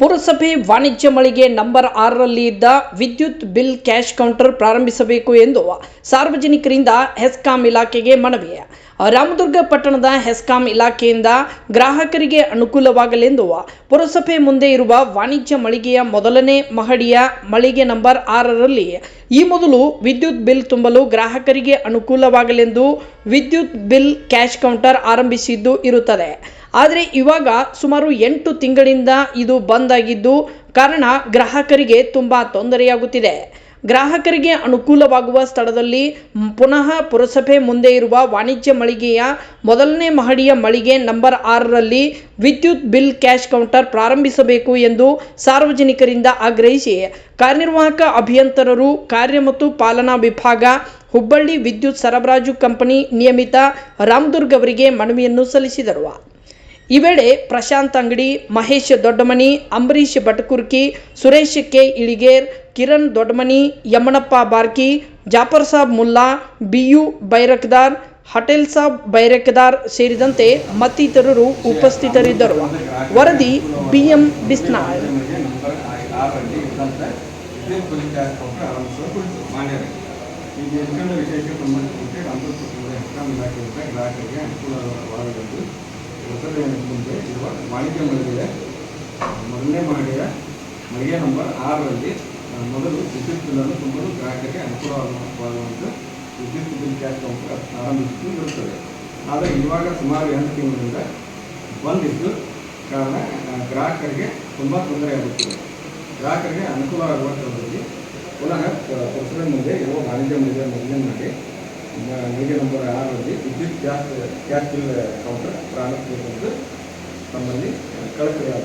ಪುರಸಭೆ ವಾಣಿಜ್ಯ ಮಳಿಗೆ ನಂಬರ್ 6ರಲ್ಲಿ ಇದ್ದ ವಿದ್ಯುತ್ ಬಿಲ್ ಕ್ಯಾಶ್ ಕೌಂಟರ್ ಪ್ರಾರಂಭಿಸಬೇಕು ಎಂದು ಸಾರ್ವಜನಿಕರಿಂದ ಹೆಸ್ಕಾಂ ಇಲಾಖೆಗೆ ಮನವಿ. ರಾಮದುರ್ಗ ಪಟ್ಟಣದ ಹೆಸ್ಕಾಂ ಇಲಾಖೆಯಿಂದ ಗ್ರಾಹಕರಿಗೆ ಅನುಕೂಲವಾಗಲೆಂದು ಪುರಸಭೆ ಮುಂದೆ ಇರುವ ವಾಣಿಜ್ಯ ಮಳಿಗೆಯ ಮೊದಲನೇ ಮಹಡಿಯ ಮಳಿಗೆ ನಂಬರ್ 6ರಲ್ಲಿ ಈ ಮೊದಲು ವಿದ್ಯುತ್ ಬಿಲ್ ತುಂಬಲು ಗ್ರಾಹಕರಿಗೆ ಅನುಕೂಲವಾಗಲೆಂದು ವಿದ್ಯುತ್ ಬಿಲ್ ಕ್ಯಾಶ್ ಕೌಂಟರ್ ಆರಂಭಿಸಿದ್ದು ಇರುತ್ತದೆ. ಆದರೆ ಇವಾಗ ಸುಮಾರು 8 ತಿಂಗಳಿಂದ ಇದು ಬಂದ್ ಆಗಿದ್ದು ಕಾರಣ ಗ್ರಾಹಕರಿಗೆ ತುಂಬ ತೊಂದರೆಯಾಗುತ್ತಿದೆ. ಗ್ರಾಹಕರಿಗೆ ಅನುಕೂಲವಾಗುವ ಸ್ಥಳದಲ್ಲಿ ಪುನಃ ಪುರಸಭೆ ಮುಂದೆ ಇರುವ ವಾಣಿಜ್ಯ ಮಳಿಗೆಯ ಮೊದಲನೇ ಮಹಡಿಯ ಮಳಿಗೆ ನಂಬರ್ 6ರಲ್ಲಿ ವಿದ್ಯುತ್ ಬಿಲ್ ಕ್ಯಾಶ್ ಕೌಂಟರ್ ಪ್ರಾರಂಭಿಸಬೇಕು ಎಂದು ಸಾರ್ವಜನಿಕರಿಂದ ಆಗ್ರಹಿಸಿ ಕಾರ್ಯನಿರ್ವಾಹಕ ಅಭಿಯಂತರರು ಕಾರ್ಯ ಮತ್ತು ಪಾಲನಾ ವಿಭಾಗ ಹುಬ್ಬಳ್ಳಿ ವಿದ್ಯುತ್ ಸರಬರಾಜು ಕಂಪನಿ ನಿಯಮಿತ ರಾಮದುರ್ಗ ಅವರಿಗೆ ಮನವಿಯನ್ನು ಸಲ್ಲಿಸಿದರು. ಈ ವೇಳೆ ಪ್ರಶಾಂತ್ ಅಂಗಡಿ, ಮಹೇಶ್ ದೊಡ್ಡಮನಿ, ಅಂಬರೀಶ್ ಬಟಕುರ್ಕಿ, ಸುರೇಶ್ ಕೆ ಇಳಿಗೇರ್, ಕಿರಣ್ ದೊಡ್ಡಮನಿ, ಯಮನಪ್ಪ ಬಾರ್ಕಿ, ಜಾಫರ್ ಸಾಬ್ ಮುಲ್ಲಾ, ಬಿಯು ಬೈರಕ್ದಾರ್, ಹಟೇಲ್ ಸಾಬ್ ಬೈರಕ್ದಾರ್ ಸೇರಿದಂತೆ ಮತ್ತಿತರರು ಉಪಸ್ಥಿತರಿದ್ದರು. ವರದಿ BM ಬಿಸ್ನಾಳ್. ಮುಂದೆ ಇರುವ ವಾಣಿಜ್ಯ ಮಳಿಗೆಯ ಮೊದಲನೇ ಮಹಡಿಯ ಮಳಿಗೆ ನಂಬರ್ 6ರಲ್ಲಿ ಮೊದಲು ವಿದ್ಯುತ್ ಬಿಲ್ಲನ್ನು ತುಂಬಲು ಗ್ರಾಹಕರಿಗೆ ಅನುಕೂಲವಾಗುವಂತೆ ವಿದ್ಯುತ್ ಬಿಲ್ ಕ್ಯಾಶ್ ಕೌಂಟರ್ ಆರಂಭಿಸಿದ್ದು ಇರುತ್ತದೆ. ಆದರೆ ಇವಾಗ ಸುಮಾರು 8 ತಿಂಗಳಿಂದ ಬಂದಿದ್ದು ಕಾರಣ ಗ್ರಾಹಕರಿಗೆ ತುಂಬ ತೊಂದರೆಯಾಗುತ್ತಿದೆ. ಗ್ರಾಹಕರಿಗೆ ಅನುಕೂಲವಾಗುವ ಸ್ಥಳದಲ್ಲಿ ಪುನಃ ಪುರಸಭೆ ಮುಂದೆ ಇರುವ ವಾಣಿಜ್ಯ ಮಳಿಗೆಯ ಮೊದಲನೇ ಮಳಿಗೆ ನಂಬರ್ 6ರಲ್ಲಿ ವಿದ್ಯುತ್ ಕ್ಯಾಶ್ ಬಿಲ್ ಕೌಂಟರ್ ಪ್ರಾರಂಭಿಸಬೇಕೆಂದು ನಮ್ಮಲ್ಲಿ ಕಳಕಳಿಯಾದ